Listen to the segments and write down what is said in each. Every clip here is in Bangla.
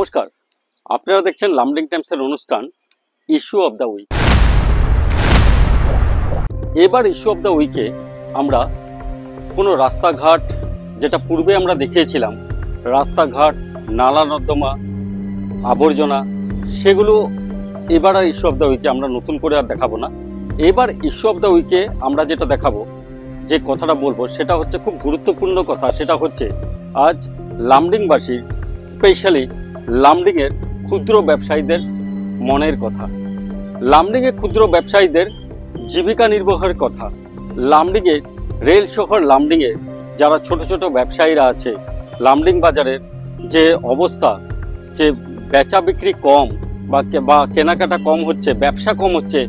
নমস্কার, আপনারা দেখছেন লামডিং টাইমসের অনুষ্ঠান ইস্যু অফ দ্য উইক। এবার ইস্যু অফ দ্য উইকে আমরা কোনো রাস্তাঘাট, যেটা পূর্বে আমরা দেখিয়েছিলাম রাস্তাঘাট, নালা নর্দমা, আবর্জনা, সেগুলো এবার আর ইস্যু অফ দ্য উইকে আমরা নতুন করে আর দেখাবো না। এবার ইস্যু অফ দ্য উইকে আমরা যেটা দেখাবো, যে কথাটা বলবো, সেটা হচ্ছে খুব গুরুত্বপূর্ণ কথা। সেটা হচ্ছে আজ লামডিংবাসী, স্পেশালি লামডিংয়ের ক্ষুদ্র ব্যবসায়ীদের মনের কথা, লামডিংয়ে ক্ষুদ্র ব্যবসায়ীদের জীবিকা নির্বাহের কথা, লামডিংয়ে রেল শহর লামডিংয়ে যারা ছোট ছোট ব্যবসায়ীরা আছে, লামডিং বাজারের যে অবস্থা, যে বেচা বিক্রি কম বা কেনাকাটা কম হচ্ছে, ব্যবসা কম হচ্ছে,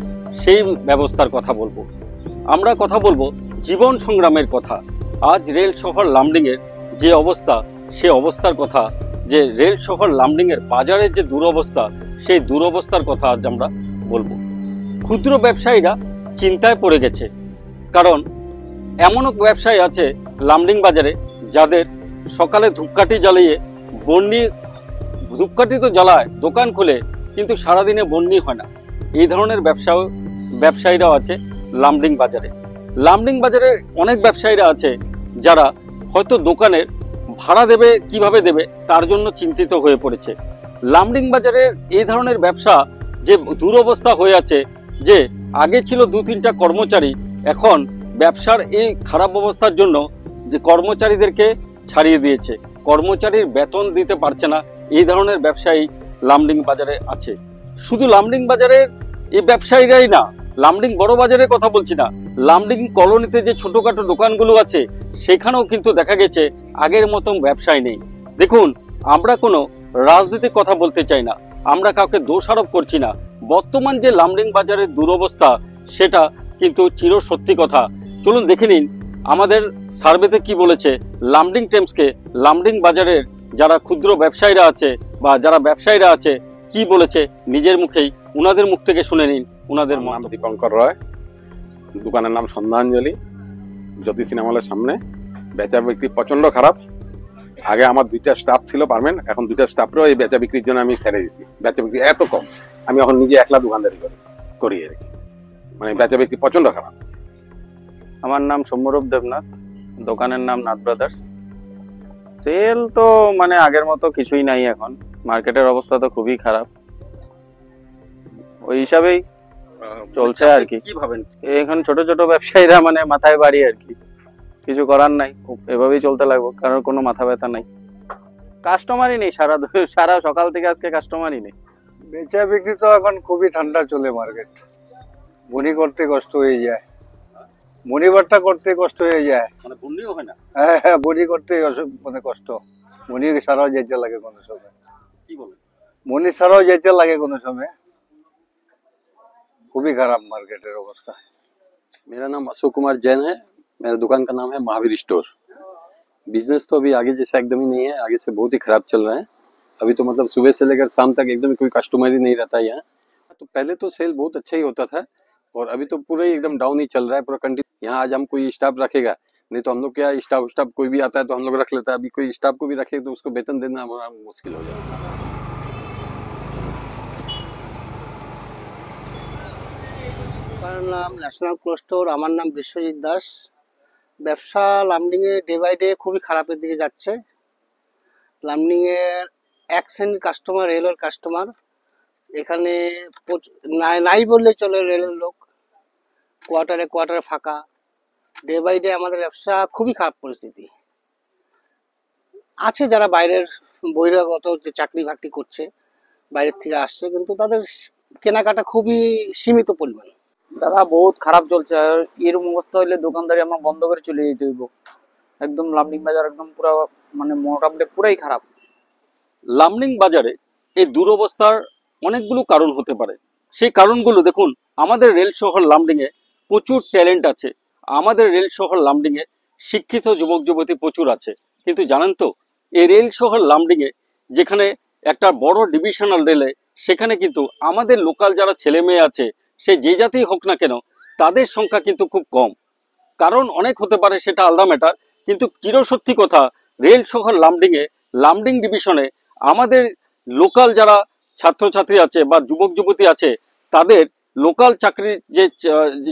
সেই ব্যবস্থার কথা বলবো। আমরা কথা বলবো জীবন সংগ্রামের কথা। আজ রেল শহর লামডিংয়ের যে অবস্থা, সে অবস্থার কথা, যে রেল শহর লামডিংয়ের বাজারের যে দুরবস্থা, সেই দুরবস্থার কথা আজ আমরা বলবো। ক্ষুদ্র ব্যবসায়ীরা চিন্তায় পড়ে গেছে, কারণ এমনও ব্যবসায়ী আছে লামডিং বাজারে যাদের সকালে ধূপকাঠি জ্বালিয়ে বন্যি, ধূপকাঠি তো জ্বালায়, দোকান খুলে, কিন্তু সারাদিনে বন্যি হয় না। এই ধরনের ব্যবসায়ীরাও আছে লামডিং বাজারে। লামডিং বাজারে অনেক ব্যবসায়ীরা আছে যারা হয়তো দোকানের ভাড়া দেবে, কিভাবে দেবে, তার জন্য চিন্তিত হয়ে পড়েছে। লামডিং বাজারে এই ধরনের ব্যবসা যে দুরবস্থা হয়ে আছে, যে আগে ছিল 2-3টা কর্মচারী, এখন ব্যবসার এই খারাপ অবস্থার জন্য যে কর্মচারীদেরকে ছাড়িয়ে দিয়েছে, কর্মচারীর বেতন দিতে পারছে না, এই ধরনের ব্যবসায়ী লামডিং বাজারে আছে। শুধু লামডিং বাজারের এই ব্যবসায়ীরাই না, লামডিং বড় বাজারের কথা বলছি না, লামডিং কলোনিতে যে ছোটখাটো দোকানগুলো আছে, সেখানেও কিন্তু দেখা গেছে আগের মতন ব্যবসায় নেই। দেখুন, আমরা কোনো রাজনীতির কথা বলতে চাই না, আমরা কাউকে দোষারোপ করছি না। বর্তমান যে লামডিং বাজারের দুরবস্থা, সেটা কিন্তু চির সত্যি কথা। চলুন দেখে নিন আমাদের সার্ভেতে কি বলেছে লামডিং টাইমসকে লামডিং বাজারের যারা ক্ষুদ্র ব্যবসায়ীরা আছে বা যারা ব্যবসায়ীরা আছে কি বলেছে, নিজের মুখেই, উনাদের মুখ থেকে শুনে নিন উনাদের নাম দীপঙ্কর রয়, দোকানের নাম সন্ধ্যাঞ্জলি, জ্যোতি সিনেমা হলের সামনে। বেচা বিক্রি প্রচন্ড খারাপ। আগে আমার 2টা স্টাফ ছিল পারমেন্ট, এখন 2টা স্টাফেরও এই বেচা বিক্রির জন্য আমি ছেড়ে দিয়েছি। বেচা বিক্রি এত কম, আমি এখন নিজে একলা দোকানদারি করি আর কি। মানে বেচা বিক্রি প্রচন্ড খারাপ। আমার নাম সৌম্যরূপ দেবনাথ, দোকানের নাম নাথ ব্রাদার্স। সেল তো মানে আগের মতো কিছুই নাই, এখন মার্কেটের অবস্থা তো খুবই খারাপ, ওই হিসাবেই চলছে আর কি। কি ভাবেন? এখন ছোট ছোট ব্যবসায়ীরা মানে মাথায় বাড়ি আর কি, কিছু করার নাই, এভাবেই চলতে লাগবো, কারণ কোনো মাথা ব্যথা নাই, কাস্টমারই নেই, সারা সকাল থেকে আজকে কাস্টমারই নেই। বেচা বিক্রি তো এখন খুবই ঠান্ডা চলে মার্কেট, বনি করতে কষ্ট হয়ে যায়, মনিবারটা করতে কষ্ট হয়ে যায়, মানে বন্যিও হয় না। হ্যাঁ, বনি করতে মানে কষ্ট, মনি ছাড়াও যেতে লাগে কোনো সময়, কি বলেন? মনি ছাড়াও যেতে লাগে কোনো সময়। খুবই খারাপ মার্কেটের অবস্থা। मेरा नाम अशोक कुमार जैन है, मेरा दुकान का नाम है महावीर स्टोर। बिजनेस तो अभी आगे जैसा एकदम ही नहीं है, आगे से बहुत ही खराब चल रहा है। अभी तो मतलब सुबह से लेकर शाम तक एकदम कोई कस्टमर ही नहीं रहता है यहाँ। तो पहले तो सेल बहुत अच्छा ही होता था, और अभी तो पूरा ही एकदम डाउन ही चल रहा है पूरा कंटिन्यू। यहाँ आज हम कोई स्टाफ रखेगा नहीं, तो हम लोग क्या स्टाफ कोई भी आता है तो हम लोग रख लेता है। अभी कोई स्टाफ को भी रखे तो उसको वेतन देना हमारा मुश्किल हो जाएगा। আমার নাম ন্যাশনাল ক্লোথ স্টোর, আমার নাম বিশ্বজিৎ দাস। ব্যবসা লামডিংয়ে ডে বাই ডে খুবই খারাপের দিকে যাচ্ছে। লামডিংয়ের এক শ্রেণীর কাস্টমার রেলের কাস্টমার, এখানে নাই বললে চলে, রেলের লোক কোয়ার্টারে ফাঁকা। ডে বাই ডে আমাদের ব্যবসা খুবই খারাপ পরিস্থিতি। আছে যারা বাইরের বহিরাগত যে চাকরি বাকরি করছে, বাইরের থেকে আসছে, কিন্তু তাদের কেনাকাটা খুবই সীমিত পরিমাণ। দাদা বহুত খারাপ চলছে, আর এরকম অবস্থা হইলে দোকানদারি আমরা বন্ধ করে চলে যেতে হইব। একদম লামডিং বাজার একদম পুরো মানে মোটামুটি পুরাই খারাপ। লামডিং বাজারে এই দুরবস্থার অনেকগুলো কারণ হতে পারে। সেই কারণগুলো দেখুন, আমাদের রেল শহর লামডিংয়ে প্রচুর ট্যালেন্ট আছে, আমাদের রেল শহর লামডিংয়ে শিক্ষিত যুবক যুবতী প্রচুর আছে, কিন্তু জানেন তো এই রেল শহর লামডিংয়ে যেখানে একটা বড় ডিভিশনাল রেলে, সেখানে কিন্তু আমাদের লোকাল যারা ছেলে মেয়ে আছে, সে যে জাতিই হোক না কেন, তাদের সংখ্যা কিন্তু খুব কম। কারণ অনেক হতে পারে, সেটা আলাদা ম্যাটার, কিন্তু চিরসত্যি কথা, রেল শহর লামডিংয়ে, লামডিং ডিভিশনে আমাদের লোকাল যারা ছাত্রছাত্রী আছে বা যুবক যুবতী আছে তাদের লোকাল চাকরির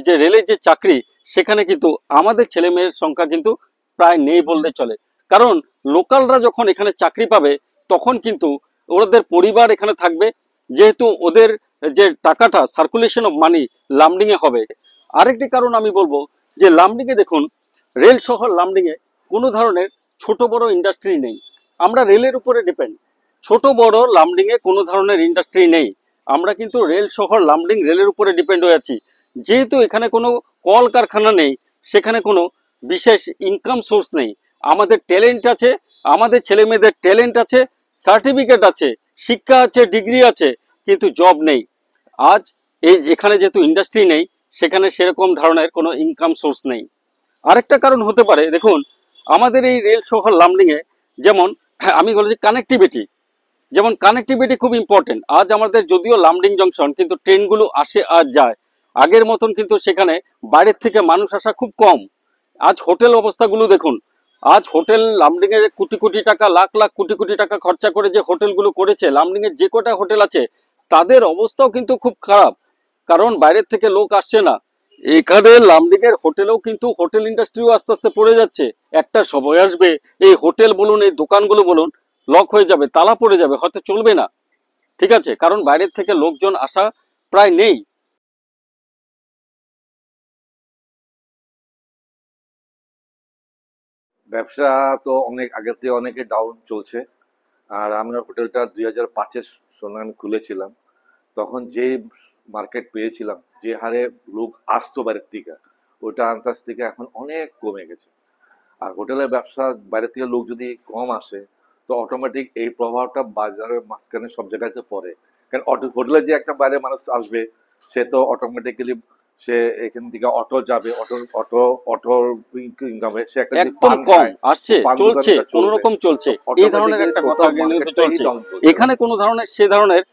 যে রেলের যে চাকরি সেখানে কিন্তু আমাদের ছেলে মেয়ের সংখ্যা কিন্তু প্রায় নেই বললে চলে। কারণ লোকালরা যখন এখানে চাকরি পাবে তখন কিন্তু ওদের পরিবার এখানে থাকবে, যেহেতু ওদের যে টাকাটা সার্কুলেশন অফ মানি লামডিং এ হবে। আরেকটি কারণ আমি বলবো যে লামডিং এ দেখুন, রেল শহর লামডিং এ কোনো ধরনের ছোট বড় ইন্ডাস্ট্রি নেই। আমরা রেলের উপরে ডিপেন্ড। ছোট বড় লামডিং এ কোনো ধরনের ইন্ডাস্ট্রি নেই। আমরা কিন্তু রেল শহর লামডিং রেলের উপরে ডিপেন্ড হয়ে আছি। যেহেতু এখানে কোনো কল কারখানা নেই, সেখানে কোনো বিশেষ ইনকাম সোর্স নেই। আমাদের ট্যালেন্ট আছে, আমাদের ছেলে মেয়েদের ট্যালেন্ট আছে, সার্টিফিকেট আছে, শিক্ষা আছে, ডিগ্রি আছে, কিন্তু জব নেই। আজ এই এখানে যেহেতু ইন্ডাস্ট্রি নেই, সেখানে সেরকম ধরনের কোনো ইনকাম সোর্স নেই। আরেকটা কারণ হতে পারে, দেখুন আমাদের এই রেল শহর লামডিং এ যেমন আমি বলছি কানেক্টিভিটি, যেমন কানেক্টিভিটি খুব ইম্পর্টেন্ট। আজ আমাদের যদিও লামডিং জংশন, কিন্তু ট্রেনগুলো আসে আর যায়। আগের মতন কিন্তু সেখানে বাইরের থেকে মানুষ আসা খুব কম। আজ হোটেল অবস্থাগুলো দেখুন, আজ হোটেল লামডিং এর কোটি কোটি টাকা, লাখ লাখ কোটি কোটি টাকা খরচা করে যে হোটেলগুলো করেছে, লামডিং এর যে কটা হোটেল আছে তাদের অবস্থাও কিন্তু খুব খারাপ, কারণ বাইরের থেকে লোক আসছে না। এখানে লামডিং এর হোটেলেও কিন্তু হোটেল ইন্ডাস্ট্রিও আস্তে আস্তে পড়ে যাচ্ছে। একটা সময় আসবে এই হোটেল বলুন, এই দোকানগুলো বলুন, লক হয়ে যাবে, তালা পড়ে যাবে, হয়তো চলবে না। ঠিক আছে, কারণ বাইরের থেকে লোকজন আসা প্রায় নেই। ব্যবসা তো অনেক আগের থেকে অনেকে ডাউন চলছে। আর আমরা হোটেলটা 2005-এর সময় আমি খুলেছিলাম, তখন যে মার্কেট পেয়েছিলাম, যে হারে লোক আসতো বাইরের থেকে, ওটা আন্দাজ থেকে এখন অনেক কমে গেছে। আর হোটেলের ব্যবসা বাইরের থেকে লোক যদি কম আসে তো অটোমেটিক এই প্রভাবটা বাজারের মাঝখানে সব জায়গাতে পড়ে। কারণ হোটেলে যে একটা বাইরে মানুষ আসবে, সে তো অটোমেটিক্যালি সে এখান থেকে অটো যাবে, অটো ইনকামে সে একটা একদম কম আসছে, চলছে, কোন রকম চলছে। এই ধরনের একটা কথা চলছে। এখানে কোনো ধরনের সে ধরনের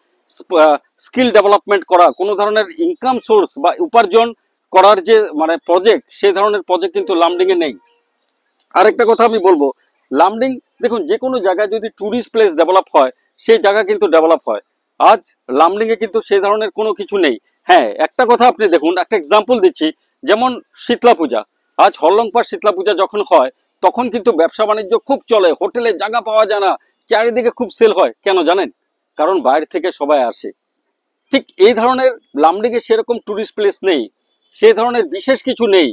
স্কিল ডেভেলপমেন্ট করা, কোনো ধরনের ইনকাম সোর্স বা উপার্জন করার যে মানে প্রজেক্ট, সে ধরনের প্রজেক্ট কিন্তু লামডিং এ নেই। আরেকটা কথা আমি বলবো, লামডিং দেখুন যে কোনো জায়গায় যদি ট্যুরিস্ট প্লেস ডেভেলপ হয়, সেই জায়গা কিন্তু ডেভেলপ হয়। আজ লামডিং এ কিন্তু সে ধরনের কোনো কিছু নেই। হ্যাঁ, একটা কথা আপনি দেখুন, একটা এক্সাম্পল দিচ্ছি, যেমন শীতলা পূজা। আজ হরলংপাড় শীতলা পূজা যখন হয়, তখন কিন্তু ব্যবসা বাণিজ্য খুব চলে, হোটেলে জায়গা পাওয়া যায় না, চারিদিকে খুব সেল হয়। কেন জানেন? কারণ বাইরে থেকে সবাই আসে। ঠিক এই ধরনের লামডিং এ সেরকম ট্যুরিস্ট প্লেস নেই, সে ধরনের বিশেষ কিছু নেই,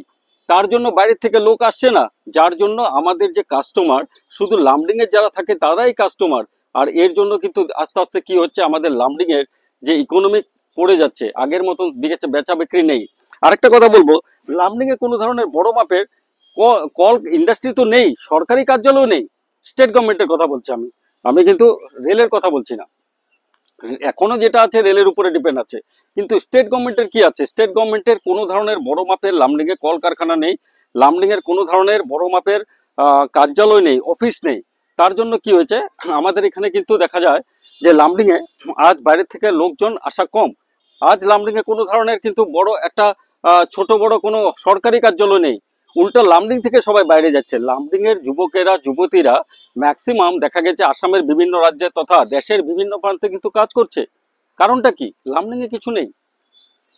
তার জন্য বাইরের থেকে লোক আসছে না। যার জন্য আমাদের যে কাস্টমার, শুধু লামডিং এর যারা থাকে তারাই কাস্টমার। আর এর জন্য কিন্তু আস্তে আস্তে কি হচ্ছে, আমাদের লামডিং এর যে ইকোনমিক পড়ে যাচ্ছে, আগের মতন বেচা বিক্রি নেই। আরেকটা কথা বলবো, লামডিং এ কোনো ধরনের বড় মাপের কল ইন্ডাস্ট্রি তো নেই, সরকারি কার্যালয় নেই। স্টেট গভর্নমেন্টের কথা বলছি আমি, আমি কিন্তু রেলের কথা বলছি না। এখনো যেটা আছে রেলের উপরে ডিপেন্ড আছে, কিন্তু স্টেট গভর্নমেন্টের কি আছে? স্টেট গভর্নমেন্টের কোনো ধরনের বড় মাপের লামডিং এ কল কারখানা নেই, লামডিং এর কোনো ধরনের বড় মাপের কার্যালয় নেই, অফিস নেই। তার জন্য কি হয়েছে, আমাদের এখানে কিন্তু দেখা যায় যে লামডিং এ আজ বাইরের থেকে লোকজন আসা কম। আজ লামডিং এ কোনো ধরনের কিন্তু বড় একটা ছোট বড় কোনো সরকারি কার্যালয় নেই। উল্টো লামডিং থেকে সবাই বাইরে যাচ্ছে। লামডিং এর যুবকেরা যুবতীরা ম্যাক্সিমাম দেখা গেছে আসামের বিভিন্ন রাজ্যে তথা দেশের বিভিন্ন প্রান্তে কিন্তু কাজ করছে। কারণটা কি? লামডিং এ কিছু নেই,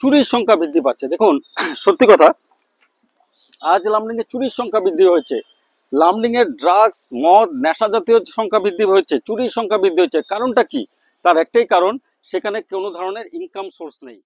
চুরির সংখ্যা বৃদ্ধি পাচ্ছে। দেখুন সত্যি কথা, আজ লামডিং এ চুরির সংখ্যা বৃদ্ধি হয়েছে, লামডিং এর ড্রাগস, মদ, নেশা জাতীয় সংখ্যা বৃদ্ধি হয়েছে, চুরির সংখ্যা বৃদ্ধি হয়েছে। কারণটা কি? তার একটাই কারণ, সেখানে কোনো ধরনের ইনকাম সোর্স নেই।